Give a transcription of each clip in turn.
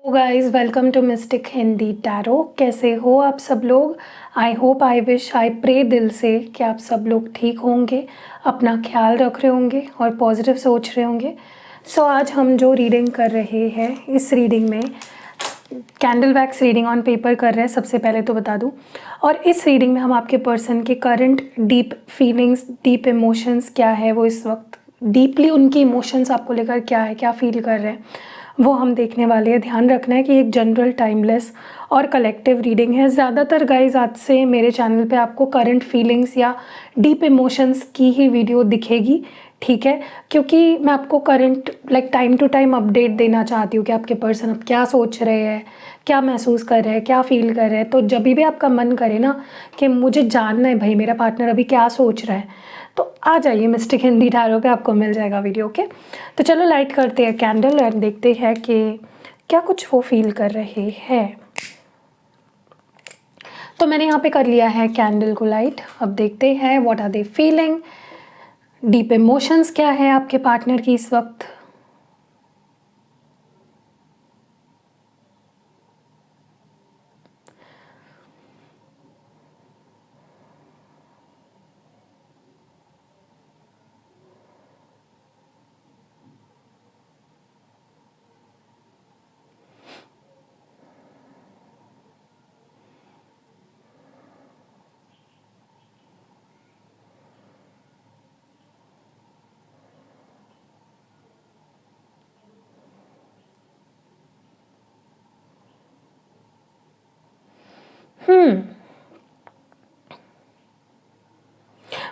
Guys welcome to mystic Hindi tarot. कैसे हो आप सब लोग? I hope I wish I pray दिल से कि आप सब लोग ठीक होंगे, अपना ख्याल रख रहे होंगे और पॉजिटिव सोच रहे होंगे। सो आज हम जो रीडिंग कर रहे हैं, इस रीडिंग में candle wax reading on paper कर रहे हैं, सबसे पहले तो बता दूं। और इस रीडिंग में हम आपके पर्सन के current deep feelings, deep emotions क्या है, वो इस वक्त डीपली उनकी इमोशंस आपको लेकर क्या है, क्या फील कर रहे हैं, वो हम देखने वाले हैं। ध्यान रखना है कि एक जनरल, टाइमलेस और कलेक्टिव रीडिंग है। ज़्यादातर गाइज आज से मेरे चैनल पे आपको करंट फीलिंग्स या डीप इमोशंस की ही वीडियो दिखेगी, ठीक है? क्योंकि मैं आपको current time to time update देना चाहती हूँ कि आपके पर्सन अब क्या सोच रहे हैं, क्या महसूस कर रहे हैं, क्या फील कर रहे हैं। तो जब भी आपका मन करे ना कि मुझे जानना है भाई मेरा पार्टनर अभी क्या सोच रहा है, तो आ जाइए मिस्टिक हिंदी टैरो पे, आपको मिल जाएगा वीडियो। ओके, तो चलो लाइट करते हैं कैंडल और देखते हैं कि क्या कुछ वो फील कर रहे हैं। तो मैंने यहाँ पे कर लिया है कैंडल को लाइट। अब देखते हैं what are they feeling, deep emotions क्या है आपके पार्टनर की इस वक्त।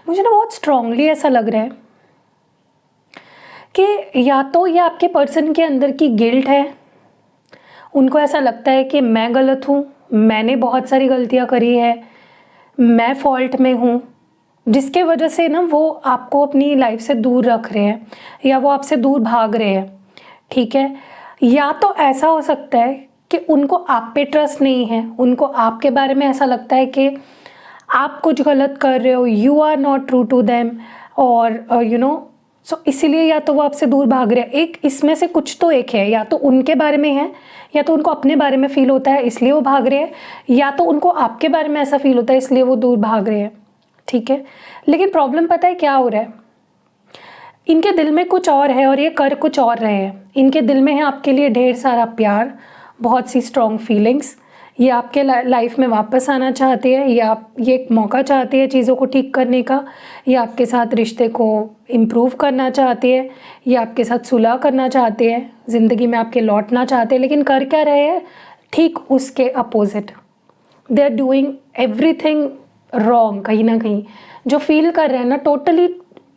मुझे ना बहुत स्ट्रांगली ऐसा लग रहा है कि या तो ये आपके पर्सन के अंदर की गिल्ट है, उनको ऐसा लगता है कि मैं गलत हूँ, मैंने बहुत सारी गलतियाँ करी है, मैं फॉल्ट में हूँ, जिसके वजह से ना वो आपको अपनी लाइफ से दूर रख रहे हैं या वो आपसे दूर भाग रहे हैं, ठीक है? या तो ऐसा हो सकता है कि उनको आप पे ट्रस्ट नहीं है, उनको आपके बारे में ऐसा लगता है कि आप कुछ गलत कर रहे हो, you are not true to them, और सो इसीलिए या तो वो आपसे दूर भाग रहे हैं। एक इसमें से कुछ तो एक है, या तो उनके बारे में है, या तो उनको अपने बारे में फील होता है इसलिए वो भाग रहे हैं, या तो उनको आपके बारे में ऐसा फील होता है इसलिए वो दूर भाग रहे हैं, ठीक है? लेकिन प्रॉब्लम पता है क्या हो रहा है, इनके दिल में कुछ और है और ये कर कुछ और रहे हैं। इनके दिल में है आपके लिए ढेर सारा प्यार, बहुत सी स्ट्रॉन्ग फीलिंग्स। ये आपके लाइफ में वापस आना चाहते हैं, या ये एक मौका चाहते हैं चीज़ों को ठीक करने का, या आपके साथ रिश्ते को इम्प्रूव करना चाहते हैं, या आपके साथ सुलह करना चाहते हैं, ज़िंदगी में आपके लौटना चाहते हैं। लेकिन कर क्या रहे हैं? ठीक उसके opposite. They are doing everything wrong. कहीं ना कहीं जो फील कर रहे हैं ना, टोटली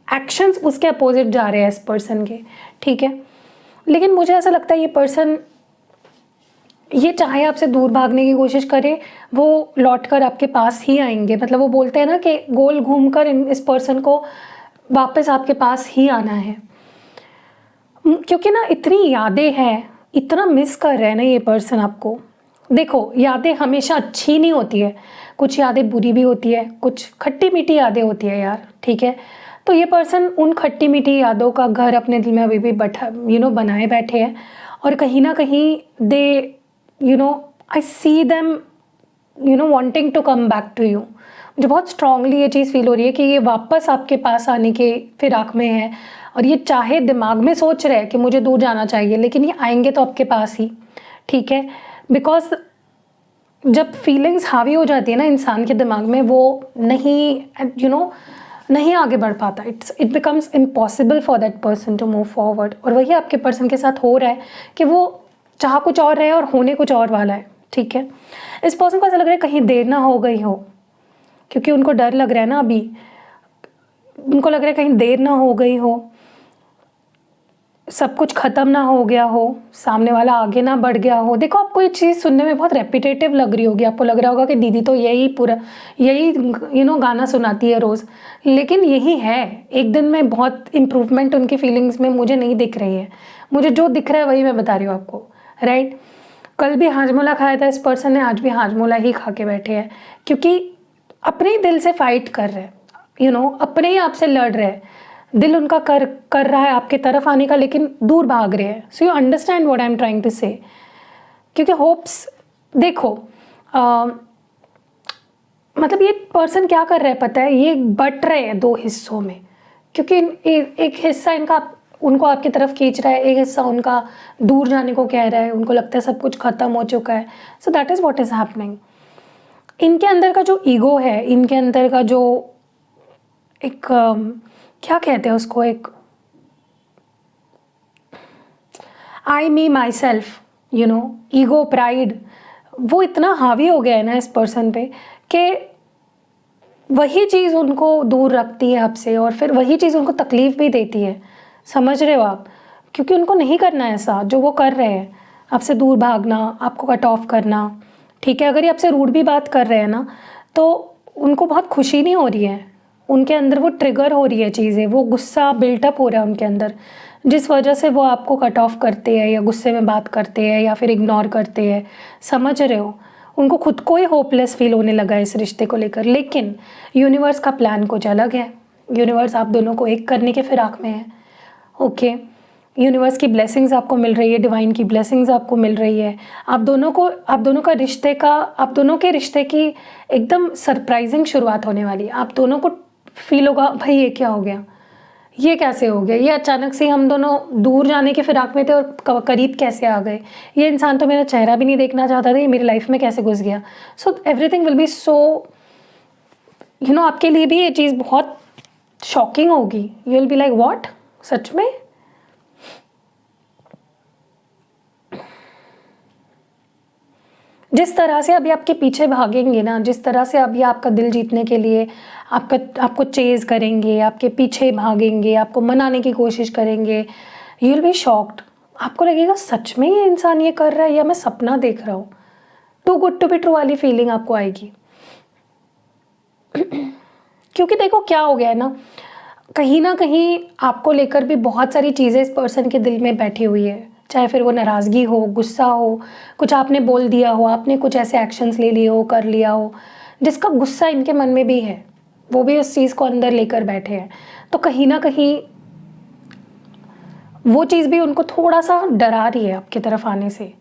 एक्शंस उसके अपोजिट जा रहे हैं इस पर्सन के, ठीक है? लेकिन मुझे ऐसा लगता है ये पर्सन, ये चाहे आपसे दूर भागने की कोशिश करे, वो लौटकर आपके पास ही आएंगे। मतलब वो बोलते हैं ना कि गोल घूमकर इस पर्सन को वापस आपके पास ही आना है, क्योंकि ना इतनी यादें हैं, इतना मिस कर रहे हैं ना ये पर्सन आपको। देखो, यादें हमेशा अच्छी नहीं होती है, कुछ यादें बुरी भी होती है, कुछ खट्टी मीठी यादें होती है यार, ठीक है? तो ये पर्सन उन खट्टी मीठी यादों का घर अपने दिल में अभी भी बनाए बैठे हैं, और कहीं ना कहीं they I see them wanting to come back to you. मुझे बहुत स्ट्रांगली ये चीज़ फील हो रही है कि ये वापस आपके पास आने के फिराक में है, और ये चाहे दिमाग में सोच रहे हैं कि मुझे दूर जाना चाहिए, लेकिन ये आएंगे तो आपके पास ही, ठीक है? बिकॉज जब फीलिंग्स हावी हो जाती है ना इंसान के दिमाग में, वो नहीं आगे बढ़ पाता। It becomes impossible for that person to move forward. और वही आपके पर्सन के साथ हो रहा है कि वो चाह कुछ और है और होने कुछ और वाला है, ठीक है? इस पर्सन को ऐसा लग रहा है कहीं देर ना हो गई हो, क्योंकि उनको डर लग रहा है ना, अभी उनको लग रहा है कहीं देर ना हो गई हो, सब कुछ ख़त्म ना हो गया हो, सामने वाला आगे ना बढ़ गया हो। देखो, आपको ये चीज़ सुनने में बहुत रेपिटेटिव लग रही होगी, आपको लग रहा होगा कि दीदी तो यही गाना सुनाती है रोज़, लेकिन यही है। एक दिन में बहुत इम्प्रूवमेंट उनकी फीलिंग्स में मुझे नहीं दिख रही है। मुझे जो दिख रहा है वही मैं बता रही हूँ आपको, राइट? कल भी हाजमोला खाया था इस पर्सन ने, आज भी हाजमोला ही खा के बैठे हैं, क्योंकि अपने ही दिल से फाइट कर रहे हैं, अपने ही आप से लड़ रहे हैं। दिल उनका कर रहा है आपके तरफ आने का, लेकिन दूर भाग रहे हैं। So you understand what I am trying to say. क्योंकि होप्स देखो मतलब ये पर्सन क्या कर रहा है पता है, ये बट रहे हैं दो हिस्सों में, क्योंकि एक हिस्सा इनका उनको आपकी तरफ खींच रहा है, एक हिस्सा उनका दूर जाने को कह रहा है, उनको लगता है सब कुछ ख़त्म हो चुका है। So that is what is happening. इनके अंदर का जो ईगो है, इनके अंदर का जो एक क्या कहते हैं उसको, एक I me myself you know, ego, pride, वो इतना हावी हो गया है ना इस पर्सन पे कि वही चीज़ उनको दूर रखती है आपसे, और फिर वही चीज़ उनको तकलीफ़ भी देती है। समझ रहे हो आप? क्योंकि उनको नहीं करना है ऐसा जो वो कर रहे हैं, आपसे दूर भागना, आपको कट ऑफ करना। ठीक है, अगर ये आपसे रूड भी बात कर रहे हैं ना, तो उनको बहुत खुशी नहीं हो रही है, उनके अंदर वो ट्रिगर हो रही है चीज़ें, वो गुस्सा बिल्टअप हो रहा है उनके अंदर, जिस वजह से वो आपको कट ऑफ करते हैं या गुस्से में बात करते हैं या फिर इग्नोर करते हैं। समझ रहे हो? उनको खुद को ही होपलेस फील होने लगा है इस रिश्ते को लेकर। लेकिन यूनिवर्स का प्लान कुछ अलग है। यूनिवर्स आप दोनों को एक करने के फिराक में है। ओके, यूनिवर्स की ब्लेसिंग्स आपको मिल रही है, डिवाइन की ब्लेसिंग्स आपको मिल रही है। आप दोनों के रिश्ते की एकदम सरप्राइजिंग शुरुआत होने वाली है। आप दोनों को फील होगा, भाई ये क्या हो गया, ये कैसे हो गया, ये अचानक से हम दोनों दूर जाने के फिराक में थे और करीब कैसे आ गए, ये इंसान तो मेरा चेहरा भी नहीं देखना चाहता था, ये मेरी लाइफ में कैसे घुस गया। So everything will be so you know, आपके लिए भी ये चीज़ बहुत शॉकिंग होगी। You will be like what, सच में। जिस तरह से अभी आपके पीछे भागेंगे ना, जिस तरह से अभी आपका दिल जीतने के लिए आपको चेज़ करेंगे, आपके पीछे भागेंगे, आपको मनाने की कोशिश करेंगे, यू विल बी शॉक्ड। आपको लगेगा सच में ये इंसान ये कर रहा है या मैं सपना देख रहा हूँ। Too good to be true वाली फीलिंग आपको आएगी। क्योंकि देखो क्या हो गया है ना कहीं आपको लेकर भी बहुत सारी चीज़ें इस पर्सन के दिल में बैठी हुई है, चाहे फिर वो नाराज़गी हो, गुस्सा हो, कुछ आपने बोल दिया हो, आपने कुछ ऐसे एक्शंस ले लिए हो, कर लिया हो, जिसका गुस्सा इनके मन में भी है, वो भी उस चीज़ को अंदर लेकर बैठे हैं। तो कहीं ना कहीं वो चीज़ भी उनको थोड़ा सा डरा रही है आपकी तरफ आने से,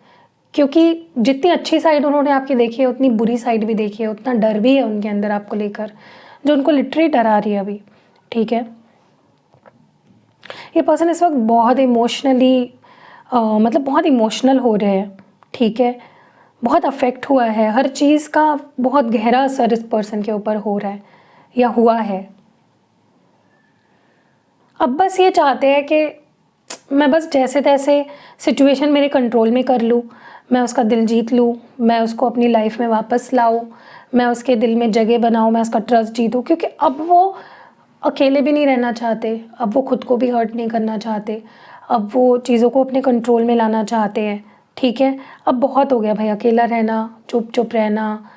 क्योंकि जितनी अच्छी साइड उन्होंने आपकी देखी है, उतनी बुरी साइड भी देखी है, उतना डर भी है उनके अंदर आपको लेकर, जो उनको लिटरली डरा रही है अभी। ठीक है, ये पर्सन इस वक्त बहुत इमोशनली मतलब बहुत इमोशनल हो रहे हैं। ठीक है, बहुत अफेक्ट हुआ है, हर चीज़ का बहुत गहरा असर इस पर्सन के ऊपर हो रहा है या हुआ है। अब बस ये चाहते हैं कि मैं बस जैसे तैसे सिचुएशन मेरे कंट्रोल में कर लूँ, मैं उसका दिल जीत लूँ, मैं उसको अपनी लाइफ में वापस लाऊँ, मैं उसके दिल में जगह बनाऊँ, मैं उसका ट्रस्ट जीतूँ। क्योंकि अब वो अकेले भी नहीं रहना चाहते, अब वो खुद को भी हर्ट नहीं करना चाहते, अब वो चीज़ों को अपने कंट्रोल में लाना चाहते हैं। ठीक है, अब बहुत हो गया भाई अकेला रहना, चुप चुप रहना,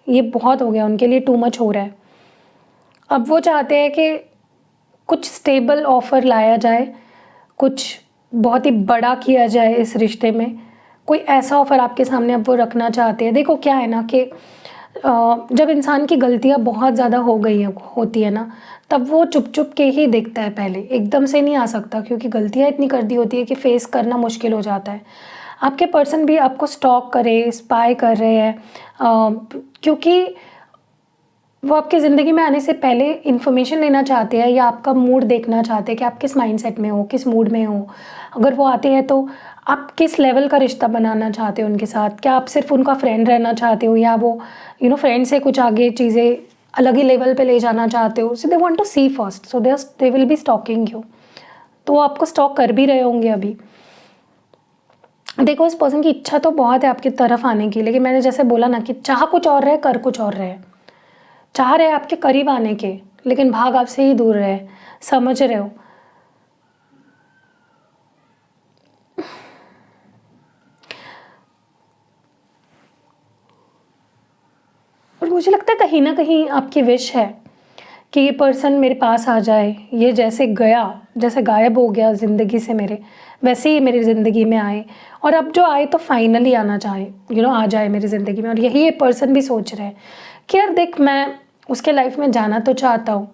ये बहुत हो गया उनके लिए, टू मच हो रहा है। अब वो चाहते हैं कि कुछ स्टेबल ऑफ़र लाया जाए, कुछ बहुत ही बड़ा किया जाए इस रिश्ते में, कोई ऐसा ऑफ़र आपके सामने अब वो रखना चाहते हैं। देखो क्या है ना कि जब इंसान की गलतियाँ बहुत ज़्यादा होती है ना, तब वो चुप चुप के ही दिखता है, पहले एकदम से नहीं आ सकता, क्योंकि गलतियाँ इतनी कर दी होती है कि फेस करना मुश्किल हो जाता है। आपके पर्सन भी आपको स्टॉक करे, स्पाई कर रहे हैं, क्योंकि वो आपकी ज़िंदगी में आने से पहले इन्फॉर्मेशन लेना चाहते हैं या आपका मूड देखना चाहते हैं कि आप किस माइंडसेट में हो, किस मूड में हो। अगर वो आते हैं तो आप किस लेवल का रिश्ता बनाना चाहते हो उनके साथ, क्या आप सिर्फ उनका फ्रेंड रहना चाहते हो या वो फ्रेंड से कुछ आगे चीज़ें अलग ही लेवल पे ले जाना चाहते हो। So they want to see first, so they will be stalking you. तो वो आपको स्टॉक कर भी रहे होंगे अभी। देखो इस पर्सन की इच्छा तो बहुत है आपकी तरफ आने की, लेकिन मैंने जैसे बोला ना कि चाह कुछ और रहे, कर कुछ और रहे। चाह रहे आपके करीब आने के, लेकिन भाग आपसे ही दूर रहे। समझ रहे हो? और मुझे लगता है कहीं ना कहीं आपकी विश है कि ये पर्सन मेरे पास आ जाए। ये जैसे गायब हो गया ज़िंदगी से मेरे, वैसे ही मेरी ज़िंदगी में आए, और अब जो आए तो फाइनली आना चाहे, आ जाए मेरी ज़िंदगी में। और यही ये पर्सन भी सोच रहे हैं कि यार देख, मैं उसके लाइफ में जाना तो चाहता हूँ,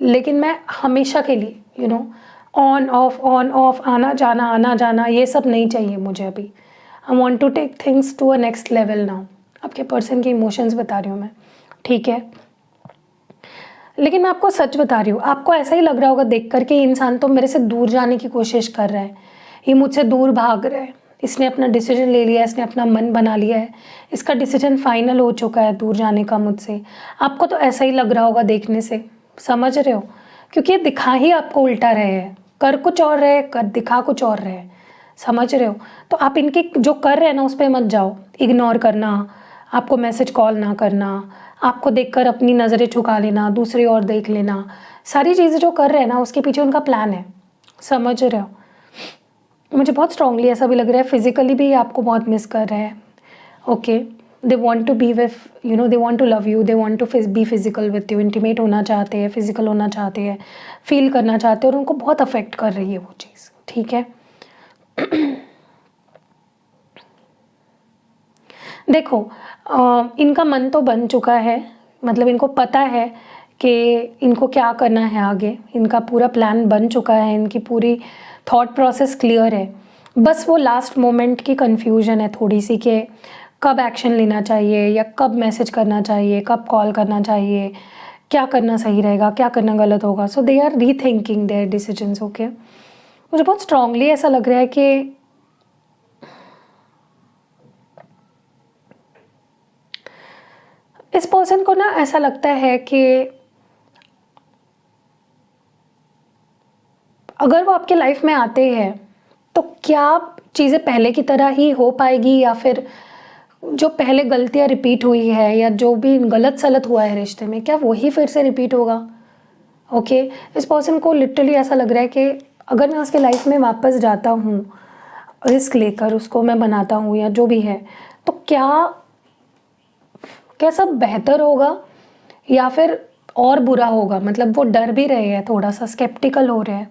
लेकिन मैं हमेशा के लिए ऑन ऑफ आना जाना ये सब नहीं चाहिए मुझे अभी। I want to take things to a next level now. आपके पर्सन के इमोशंस बता रही हूँ मैं, ठीक है। लेकिन मैं आपको सच बता रही हूँ, आपको ऐसा ही लग रहा होगा देख कर के इंसान तो मेरे से दूर जाने की कोशिश कर रहा है, ये मुझसे दूर भाग रहा है, इसने अपना डिसीजन ले लिया है, इसने अपना मन बना लिया है, इसका डिसीजन फाइनल हो चुका है दूर जाने का मुझसे। आपको तो ऐसा ही लग रहा होगा देखने से, समझ रहे हो? क्योंकि ये दिखा ही आपको उल्टा रहे हैं, कर कुछ और रहे, कर दिखा कुछ और रहे, समझ रहे हो? तो आप इनके जो कर रहे हैं ना उस पर मत जाओ, इग्नोर करना, आपको मैसेज कॉल ना करना, आपको देखकर अपनी नज़रें झुका लेना, दूसरी ओर देख लेना, सारी चीज़ें जो कर रहे हैं ना उसके पीछे उनका प्लान है, समझ रहे हो? मुझे बहुत स्ट्रांगली ऐसा भी लग रहा है, फिजिकली भी आपको बहुत मिस कर रहे हैं। Okay, they want to be with you know, they want to love you, they want to be physical with you, intimate होना चाहते हैं, फिजिकल होना चाहते हैं, फील करना चाहते हैं, और उनको बहुत अफेक्ट कर रही है वो चीज़, ठीक है। देखो, इनका मन तो बन चुका है, मतलब इनको पता है कि इनको क्या करना है आगे, इनका पूरा प्लान बन चुका है, इनकी पूरी थॉट प्रोसेस क्लियर है। बस वो लास्ट मोमेंट की कन्फ्यूजन है थोड़ी सी कि कब एक्शन लेना चाहिए, या कब मैसेज करना चाहिए, कब कॉल करना चाहिए, क्या करना सही रहेगा, क्या करना गलत होगा। सो दे आर री थिंकिंग देयर डिसीजंस। ओके, मुझे बहुत स्ट्रांगली ऐसा लग रहा है कि इस पर्सन को ना ऐसा लगता है कि अगर वो आपके लाइफ में आते हैं तो क्या चीज़ें पहले की तरह ही हो पाएगी, या फिर जो पहले गलतियाँ रिपीट हुई है या जो भी गलत सलत हुआ है रिश्ते में, क्या वही फिर से रिपीट होगा? ओके, इस पर्सन को लिटरली ऐसा लग रहा है कि अगर मैं उसके लाइफ में वापस जाता हूँ, रिस्क लेकर उसको मैं बनाता हूँ या जो भी है, तो क्या सब बेहतर होगा या फिर और बुरा होगा? मतलब वो डर भी रहे हैं, थोड़ा सा स्केप्टिकल हो रहे हैं,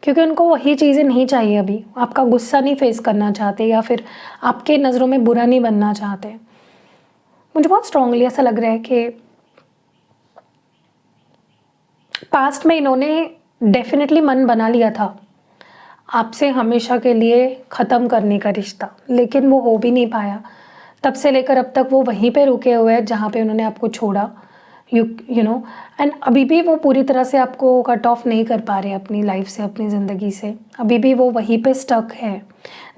क्योंकि उनको वही चीज़ें नहीं चाहिए अभी। आपका गुस्सा नहीं फेस करना चाहते, या फिर आपके नज़रों में बुरा नहीं बनना चाहते। मुझे बहुत स्ट्रांगली ऐसा लग रहा है कि पास्ट में इन्होंने डेफिनेटली मन बना लिया था आपसे हमेशा के लिए ख़त्म करने का रिश्ता, लेकिन वो हो भी नहीं पाया। तब से लेकर अब तक वो वहीं पे रुके हुए हैं जहाँ पे उन्होंने आपको छोड़ा, यू नो, एंड अभी भी वो पूरी तरह से आपको कट ऑफ नहीं कर पा रहे अपनी लाइफ से, अपनी ज़िंदगी से। अभी भी वो वहीं पे स्टक है,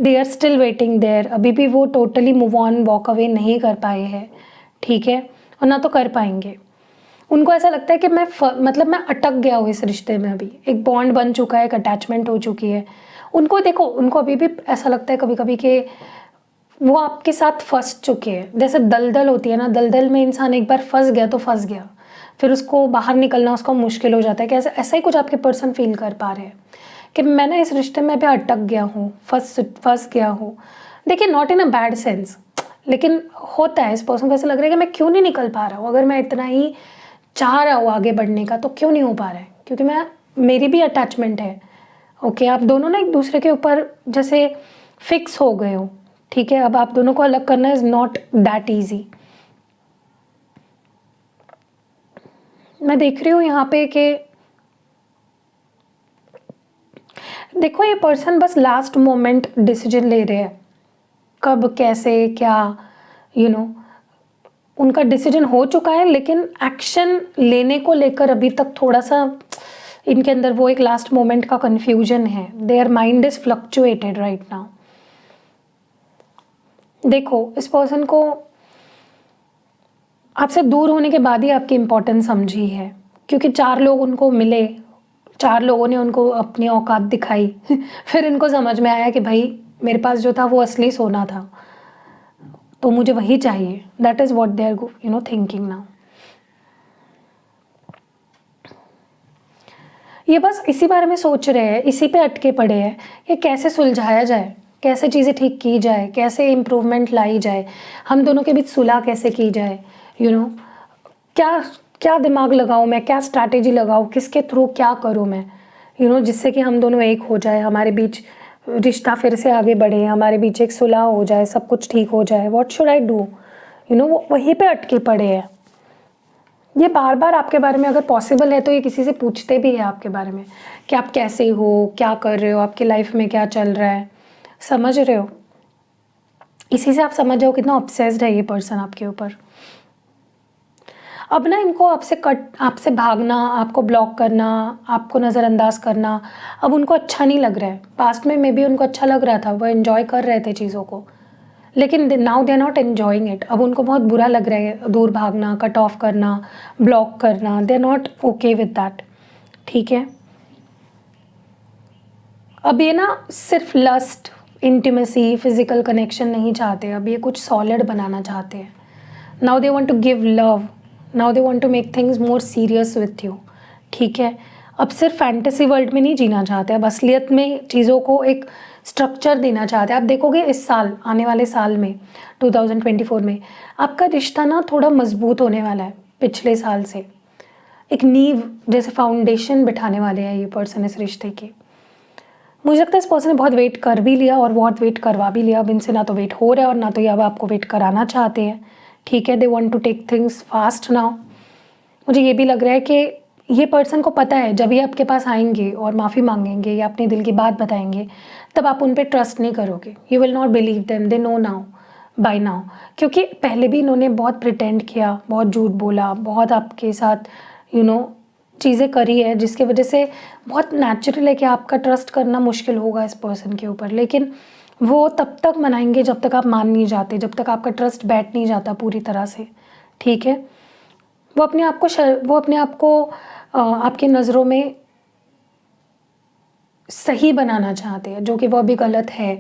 they are still waiting there. अभी भी वो totally move on, walk away नहीं कर पाए हैं, ठीक है, और ना तो कर पाएंगे। उनको ऐसा लगता है कि मतलब मैं अटक गया हूँ इस रिश्ते में। अभी एक बॉन्ड बन चुका है, एक अटैचमेंट हो चुकी है। उनको देखो, उनको अभी भी ऐसा लगता है कभी कभी कि वो आपके साथ फंस चुके हैं। जैसे दलदल होती है ना, दलदल में इंसान एक बार फंस गया तो फंस गया, फिर उसको बाहर निकलना उसको मुश्किल हो जाता है। कि ऐसा ही कुछ आपके पर्सन फील कर पा रहे हैं कि मैं ना इस रिश्ते में अभी अटक गया हूँ, फंस गया हूँ। देखिए, not in a bad sense, लेकिन होता है, इस पर्सन को ऐसा लग रहा है कि मैं क्यों नहीं निकल पा रहा हूँ। अगर मैं इतना ही चाह रहा हूँ आगे बढ़ने का तो क्यों नहीं हो पा रहा है, क्योंकि मेरी भी अटैचमेंट है। ओके, आप दोनों ना एक दूसरे के ऊपर जैसे फिक्स हो गए हो, ठीक है। अब आप दोनों को अलग करना इज़ नॉट दैट ईजी। मैं देख रही हूँ यहाँ पे कि देखो, ये पर्सन बस लास्ट मोमेंट डिसीजन ले रहे हैं, कब कैसे क्या, यू नो, उनका डिसीजन हो चुका है, लेकिन एक्शन लेने को लेकर अभी तक थोड़ा सा इनके अंदर वो एक लास्ट मोमेंट का कन्फ्यूजन है। Their mind is fluctuated right now. देखो, इस पर्सन को आपसे दूर होने के बाद ही आपकी इम्पोर्टेंस समझी है, क्योंकि 4 लोग उनको मिले, 4 लोगों ने उनको अपनी औकात दिखाई फिर इनको समझ में आया कि भाई मेरे पास जो था वो असली सोना था, तो मुझे वही चाहिए। That is what they are thinking now. ये बस इसी बारे में सोच रहे हैं, इसी पे अटके पड़े हैं कि कैसे सुलझाया जाए, कैसे चीज़ें ठीक की जाए, कैसे इम्प्रूवमेंट लाई जाए, हम दोनों के बीच सुलह कैसे की जाए, क्या क्या दिमाग लगाऊँ मैं, क्या स्ट्रैटेजी लगाऊँ, किसके थ्रू क्या करूँ मैं, जिससे कि हम दोनों एक हो जाए, हमारे बीच रिश्ता फिर से आगे बढ़े, हमारे बीच एक सुलह हो जाए, सब कुछ ठीक हो जाए। What should I do? वो वहीं पे अटके पड़े हैं। ये बार बार आपके बारे में, अगर पॉसिबल है तो ये किसी से पूछते भी है आपके बारे में कि आप कैसे हो, क्या कर रहे हो, आपकी लाइफ में क्या चल रहा है, समझ रहे हो? इसी से आप समझ जाओ कितना ऑब्सेस्ड है ये पर्सन आपके ऊपर। अब ना इनको आपसे भागना, आपको ब्लॉक करना, आपको नज़रअंदाज करना अब उनको अच्छा नहीं लग रहा है। पास्ट में मे बी उनको अच्छा लग रहा था, वो एंजॉय कर रहे थे चीज़ों को, लेकिन now they are not enjoying it. अब उनको बहुत बुरा लग रहा है दूर भागना, कट ऑफ करना, ब्लॉक करना। They are not okay with that, ठीक है। अब ये ना सिर्फ लस्ट, इंटीमेसी, फिजिकल कनेक्शन नहीं चाहते, अब ये कुछ सॉलिड बनाना चाहते हैं। Now they want to give love, now they want to make things more serious with you, ठीक है। अब सिर्फ फैंटेसी वर्ल्ड में नहीं जीना चाहते, अब असलियत में चीज़ों को एक स्ट्रक्चर देना चाहते हैं। आप देखोगे इस साल, आने वाले साल में 2024 में आपका रिश्ता ना थोड़ा मजबूत होने वाला है पिछले साल से। एक नींव जैसे फाउंडेशन बिठाने वाले हैं ये पर्सन इस रिश्ते की। मुझे लगता है इस पर्सन ने बहुत वेट कर भी लिया और बहुत वेट करवा भी लिया। अब इनसे ना तो वेट हो रहा है और ना तो ये अब आपको वेट कराना चाहते हैं, ठीक है। They want to take things fast now. मुझे ये भी लग रहा है कि ये पर्सन को पता है जब ये आपके पास आएंगे और माफ़ी मांगेंगे या अपने दिल की बात बताएंगे तब आप उन पर ट्रस्ट नहीं करोगे। You will not believe them, they know now by now, क्योंकि पहले भी इन्होंने बहुत प्रिटेंड किया, बहुत झूठ बोला, बहुत आपके साथ चीज़ें करी है जिसकी वजह से बहुत नेचुरल है कि आपका ट्रस्ट करना मुश्किल होगा इस पर्सन के ऊपर। लेकिन वो तब तक मनाएंगे जब तक आप मान नहीं जाते, जब तक आपका ट्रस्ट बैठ नहीं जाता पूरी तरह से, ठीक है। वो अपने आप को आपकी नज़रों में सही बनाना चाहते हैं, जो कि वो अभी गलत है,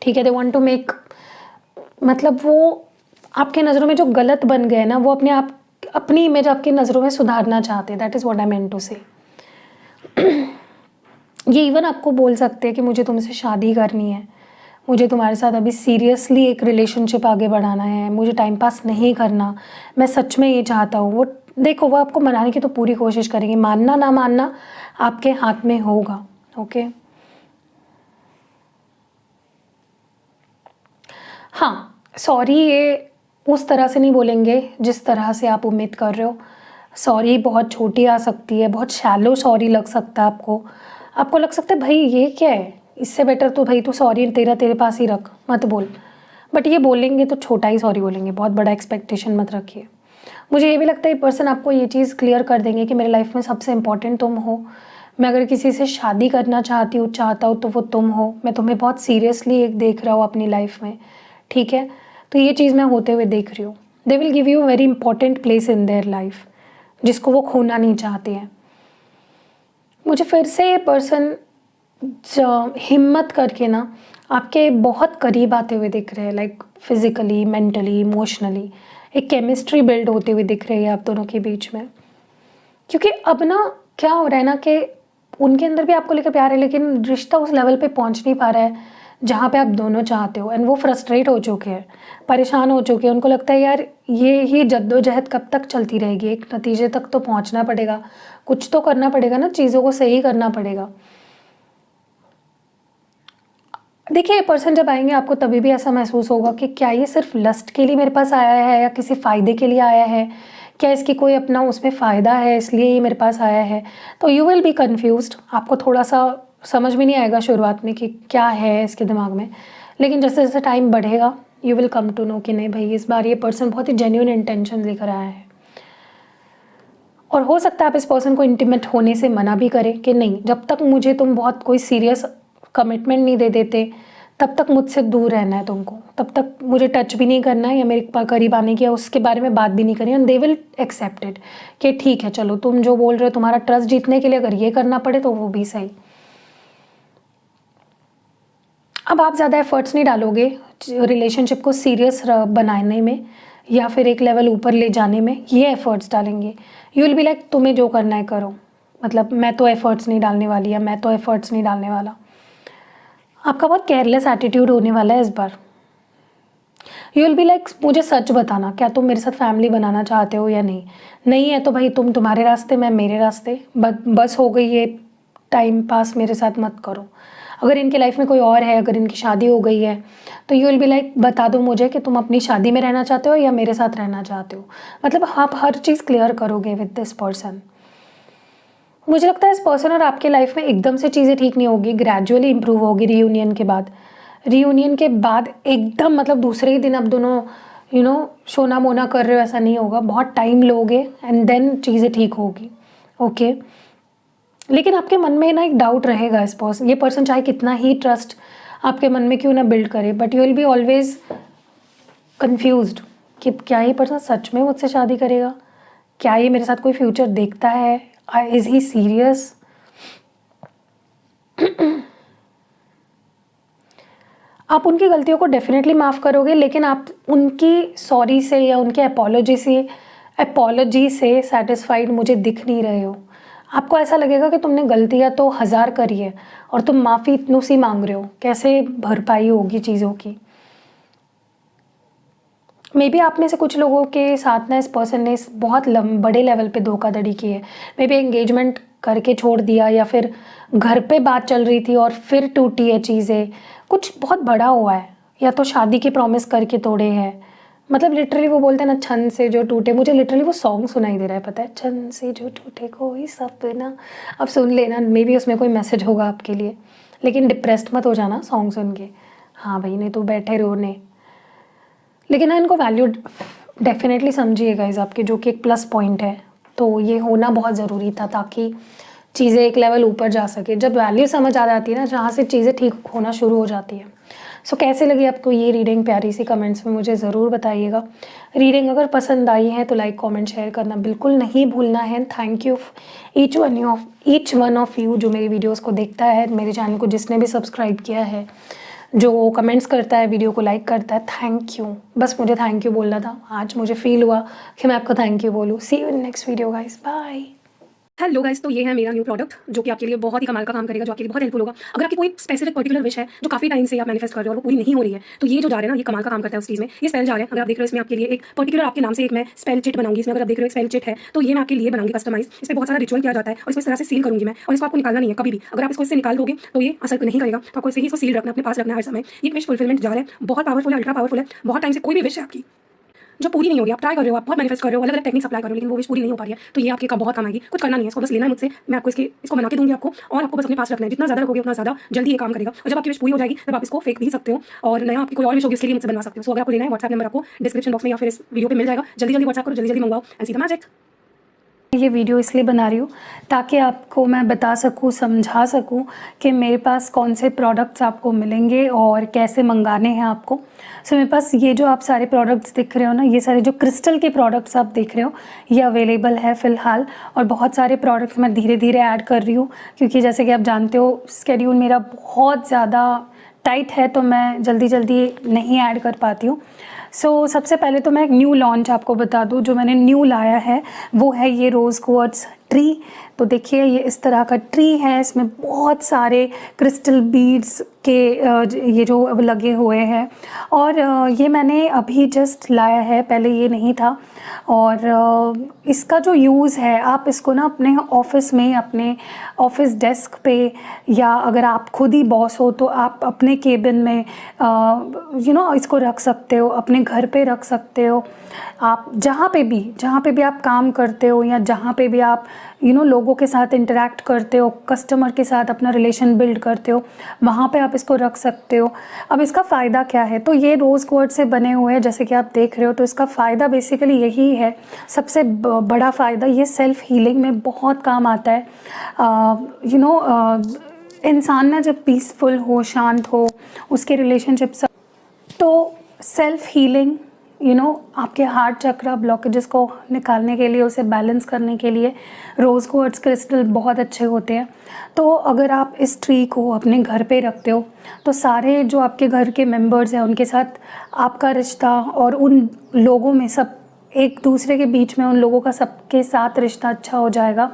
ठीक है। दे वांट टू मेक, मतलब वो आपके नज़रों में जो गलत बन गए ना, वो अपनी इमेज आपकी नज़रों में सुधारना चाहते हैं। That is what I meant to say. ये इवन आपको बोल सकते हैं कि मुझे तुमसे शादी करनी है, मुझे तुम्हारे साथ अभी सीरियसली एक रिलेशनशिप आगे बढ़ाना है, मुझे टाइम पास नहीं करना, मैं सच में ये चाहता हूँ। वो देखो, वो आपको मनाने की तो पूरी कोशिश करेंगे, मानना ना मानना आपके हाथ में होगा, ओके। हाँ, सॉरी ये उस तरह से नहीं बोलेंगे जिस तरह से आप उम्मीद कर रहे हो। सॉरी बहुत छोटी आ सकती है, बहुत शैलो सॉरी लग सकता है आपको लग सकता है भाई ये क्या है, इससे बेटर तो भाई तू सॉरी तेरे पास ही रख, मत बोल। बट ये बोलेंगे तो छोटा ही सॉरी बोलेंगे, बहुत बड़ा एक्सपेक्टेशन मत रखिए। मुझे ये भी लगता है ये पर्सन आपको ये चीज़ क्लियर कर देंगे कि मेरे लाइफ में सबसे इम्पॉर्टेंट तुम हो, मैं अगर किसी से शादी करना चाहता हूँ तो वो तुम हो, मैं तुम्हें बहुत सीरियसली एक देख रहा हूँ अपनी लाइफ में, ठीक है। तो ये चीज़ मैं होते हुए देख रही हूँ। They will give you a very important place in their life जिसको वो खोना नहीं चाहते हैं। मुझे फिर से ये पर्सन हिम्मत करके ना आपके बहुत करीब आते हुए दिख रहे हैं, लाइक फिजिकली, मेंटली, इमोशनली एक केमिस्ट्री बिल्ड होते हुए दिख रही है आप दोनों के बीच में। क्योंकि अब ना क्या हो रहा है ना कि उनके अंदर भी आपको लेकर प्यार है, लेकिन रिश्ता उस लेवल पे पहुंच नहीं पा रहा है जहाँ पे आप दोनों चाहते हो। एंड वो फ्रस्ट्रेट हो चुके हैं, परेशान हो चुके हैं। उनको लगता है यार ये ही जद्दोजहद कब तक चलती रहेगी, एक नतीजे तक तो पहुँचना पड़ेगा, कुछ तो करना पड़ेगा ना, चीज़ों को सही करना पड़ेगा। देखिए, ये पर्सन जब आएंगे आपको तभी भी ऐसा महसूस होगा कि क्या ये सिर्फ लस्ट के लिए मेरे पास आया है या किसी फ़ायदे के लिए आया है, क्या इसकी कोई अपना उसमें फ़ायदा है इसलिए ये मेरे पास आया है। तो यू विल बी कन्फ्यूज्ड, आपको थोड़ा सा समझ में नहीं आएगा शुरुआत में कि क्या है इसके दिमाग में, लेकिन जैसे जैसे टाइम बढ़ेगा you will come to know कि नहीं भाई इस बार ये पर्सन बहुत ही जेन्युइन इंटेंशन लेकर आया है। और हो सकता है आप इस पर्सन को इंटीमेट होने से मना भी करें कि नहीं, जब तक मुझे तुम बहुत कोई सीरियस कमिटमेंट नहीं दे देते तब तक मुझसे दूर रहना है तुमको, तब तक मुझे टच भी नहीं करना है या मेरे करीब आने की या उसके बारे में बात भी नहीं करनी। And they will accept it कि ठीक है चलो तुम जो बोल रहे हो, तुम्हारा ट्रस्ट जीतने के लिए अगर ये करना पड़े तो वो भी सही। अब आप ज़्यादा एफर्ट्स नहीं डालोगे रिलेशनशिप को सीरियस बनाने में या फिर एक लेवल ऊपर ले जाने में, ये एफर्ट्स डालेंगे। यू विल बी लाइक तुम्हें जो करना है करो, मतलब मैं तो एफर्ट्स नहीं डालने वाली या मैं तो एफर्ट्स नहीं डालने वाला। आपका बहुत केयरलेस एटीट्यूड होने वाला है इस बार। यू विल बी लाइक मुझे सच बताना, क्या तुम मेरे साथ फैमिली बनाना चाहते हो या नहीं, नहीं है तो भाई तुम तुम्हारे रास्ते मैं मेरे रास्ते, बस हो गई ये टाइम पास, मेरे साथ मत करो। अगर इनकी लाइफ में कोई और है, अगर इनकी शादी हो गई है तो यू विल बी लाइक बता दो मुझे कि तुम अपनी शादी में रहना चाहते हो या मेरे साथ रहना चाहते हो। मतलब आप हर चीज़ क्लियर करोगे विद दिस पर्सन। मुझे लगता है इस पर्सन और आपके लाइफ में एकदम से चीज़ें ठीक नहीं होगी, ग्रेजुअली इंप्रूव होगी रियूनियन के बाद। रियूनियन के बाद एकदम मतलब दूसरे ही दिन आप दोनों शोना मोना कर रहे हो, ऐसा नहीं होगा। बहुत टाइम लोगे एंड देन चीज़ें ठीक होगी। ओके, लेकिन आपके मन में ना एक डाउट रहेगा ये पर्सन चाहे कितना ही ट्रस्ट आपके मन में क्यों ना बिल्ड करे, but you will be always confused कि क्या ये पर्सन सच में मुझसे शादी करेगा, क्या ये मेरे साथ कोई फ्यूचर देखता है, इज़ ही सीरियस। आप उनकी गलतियों को डेफिनेटली माफ़ करोगे, लेकिन आप उनकी सॉरी से या उनके अपोलॉजी से सेटिस्फाइड मुझे दिख नहीं रहे हो। आपको ऐसा लगेगा कि तुमने गलतियाँ तो 1000 करी है और तुम माफ़ी इतनू सी मांग रहे हो, कैसे भरपाई होगी चीज़ों की। मे बी आप में से कुछ लोगों के साथ ना इस पर्सन ने बहुत बड़े लेवल पे धोखाधड़ी की है। मे बी एंगेजमेंट करके छोड़ दिया, या फिर घर पे बात चल रही थी और फिर टूटी है चीज़ें, कुछ बहुत बड़ा हुआ है, या तो शादी की प्रॉमिस करके तोड़े हैं। मतलब लिटरली वो बोलते हैं ना, छन से जो टूटे, मुझे लिटरली वो सॉन्ग सुनाई दे रहा है, पता है, छन से जो टूटे कोई सपना। अब सुन लेना, मे बी उसमें कोई मैसेज होगा आपके लिए, लेकिन डिप्रेस्ड मत हो जाना सॉन्ग सुन के। हाँ भाई, नहीं तो बैठे रोने। लेकिन ना इनको वैल्यू डेफिनेटली समझिए गाइस आपके, जो कि एक प्लस पॉइंट है। तो ये होना बहुत ज़रूरी था ताकि चीज़ें एक लेवल ऊपर जा सके। जब वैल्यू समझ आ जाती है ना, जहाँ से चीज़ें ठीक होना शुरू हो जाती है। सो कैसे लगी आपको ये रीडिंग, प्यारी सी कमेंट्स में मुझे ज़रूर बताइएगा। रीडिंग अगर पसंद आई है तो लाइक कमेंट शेयर करना बिल्कुल नहीं भूलना है। Thank you each one of you जो मेरी वीडियोस को देखता है, मेरे चैनल को जिसने भी सब्सक्राइब किया है, जो कमेंट्स करता है, वीडियो को लाइक करता है, थैंक यू। बस मुझे थैंक यू बोलना था, आज मुझे फील हुआ कि मैं आपको थैंक यू बोलूँ। See you in next video guys, bye. Hello guys, तो ये है मेरा न्यू प्रोडक्ट जो कि आपके लिए बहुत ही कमाल का काम करेगा, जो आपके लिए बहुत हेल्पफुल होगा। अगर आपकी कोई स्पेसिफिक पर्टिकुलर विश है जो काफी टाइम से आप मैनिफेस्ट कर रहे हो और वो पूरी नहीं हो रही है, तो ये जो जा रहा है ना, ये कमाल का काम करता है उस चीज में। ये स्पेल जा रहा है, अगर आप देख रहे हो इसमें आपके लिए एक पर्टिकुलर आपके नाम से एक मैं स्पेल चिट बनाऊंगी। इसमें अगर आप देख रहे हो एक स्पेल चिट है, तो ये मैं आपके लिए बनाऊंगी कस्टमाइज। इस पर बहुत सारा रिचुअल किया जाता है और इसको इस तरह से सील करूंगी मैं, और इसको आपको निकालना नहीं है कभी भी। अगर आप इसको इससे निकाल दोगे तो ये असर नहीं करेगा, तो आपको इसे ही इसको सील रखना, अपने पास रखना हर समय। ये विश फुलफिलमेंट जा रहा है, बहुत पावरफुल है, अल्ट्रा पावरफुल है। बहुत टाइम से कोई भी विश है आपकी जो पूरी नहीं हो रही, आप ट्राई कर रहे हो, आप बहुत मैनिफेस्ट कर रहे हो, अलग अलग टेक्निक्स अप्लाई कर रहे हो, लेकिन वो विश पूरी नहीं हो पा रही है, तो ये आपके का बहुत काम आएगी। कुछ करना नहीं है, इसको बस लेना है मुझसे, मैं आपको इसको बना के दूंगी आपको, और आपको बस अपने पास रखना है। जितना ज़्यादा रखोगे उतना ज़्यादा जल्दी ये काम करेगा, और जब आपकी विश पूरी हो जाएगी तब आप इसको फेंक भी सकते हो, और नया आपकी कोई और विश होगी उसके लिए मुझसे बनवा सकते हो। सो अगर आपको लेना है, व्हाट्सएप नंबर आपको डिस्क्रिप्शन बॉक्स में या फिर इस वीडियो पे मिल जाएगा। जल्दी जल्दी व्हाट्सएप करो, जल्दी जल्दी मंगवाओ एंड सी द मैजिक। ये वीडियो इसलिए बना रही हूँ ताकि आपको मैं बता सकूँ, समझा सकूँ कि मेरे पास कौन से प्रोडक्ट्स आपको मिलेंगे और कैसे मंगाने हैं आपको। सो मेरे पास ये जो आप सारे प्रोडक्ट्स दिख रहे हो ना, ये सारे जो क्रिस्टल के प्रोडक्ट्स आप देख रहे हो, ये अवेलेबल है फ़िलहाल। और बहुत सारे प्रोडक्ट्स मैं धीरे धीरे ऐड कर रही हूँ, क्योंकि जैसे कि आप जानते हो स्केड्यूल मेरा बहुत ज़्यादा टाइट है, तो मैं जल्दी जल्दी नहीं ऐड कर पाती हूँ। सो सबसे पहले तो मैं एक न्यू लॉन्च आपको बता दूँ। जो मैंने न्यू लाया है वो है ये रोज़ क्वार्ट्ज ट्री। तो देखिए ये इस तरह का ट्री है, इसमें बहुत सारे क्रिस्टल बीड्स के ये जो लगे हुए हैं, और ये मैंने अभी जस्ट लाया है, पहले ये नहीं था। और इसका जो यूज़ है, आप इसको ना अपने ऑफिस में, अपने ऑफिस डेस्क पे, या अगर आप खुद ही बॉस हो तो आप अपने केबिन में इसको रख सकते हो, अपने घर पे रख सकते हो। आप जहाँ पे भी आप काम करते हो, या जहाँ पे भी आप लोगों के साथ इंटरेक्ट करते हो, कस्टमर के साथ अपना रिलेशन बिल्ड करते हो, वहाँ पे आप इसको रख सकते हो। अब इसका फ़ायदा क्या है, तो ये रोज़ क्वार्ट्ज से बने हुए हैं जैसे कि आप देख रहे हो। तो इसका फ़ायदा बेसिकली यही है, सबसे बड़ा फ़ायदा, ये सेल्फ़ हीलिंग में बहुत काम आता है। इंसान ना जब पीसफुल हो, शांत हो, उसके रिलेशनशिप सब, तो सेल्फ़ हीलिंग आपके हार्ट चक्रा ब्लॉकेजेस को निकालने के लिए, उसे बैलेंस करने के लिए रोज़ क्वार्ट्ज क्रिस्टल बहुत अच्छे होते हैं। तो अगर आप इस ट्री को अपने घर पे रखते हो, तो सारे जो आपके घर के मेंबर्स हैं उनके साथ आपका रिश्ता, और उन लोगों में सब एक दूसरे के बीच में, उन लोगों का सबके साथ रिश्ता अच्छा हो जाएगा।